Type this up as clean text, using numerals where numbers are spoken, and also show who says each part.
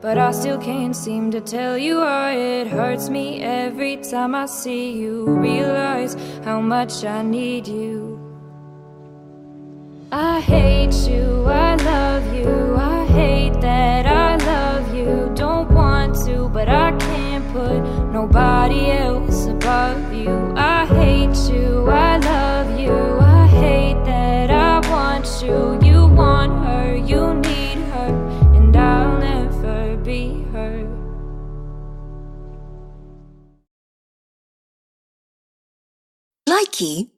Speaker 1: but I still can't seem to tell you why. It hurts me every time I see you, realize how much I need you. I hate you, I love you, I hate that I love you. Don't want to, but I can't put nobody else above you. I hate you, I love you, I hate that I want you. You want her, you need her, and I'll never be her.
Speaker 2: Likey.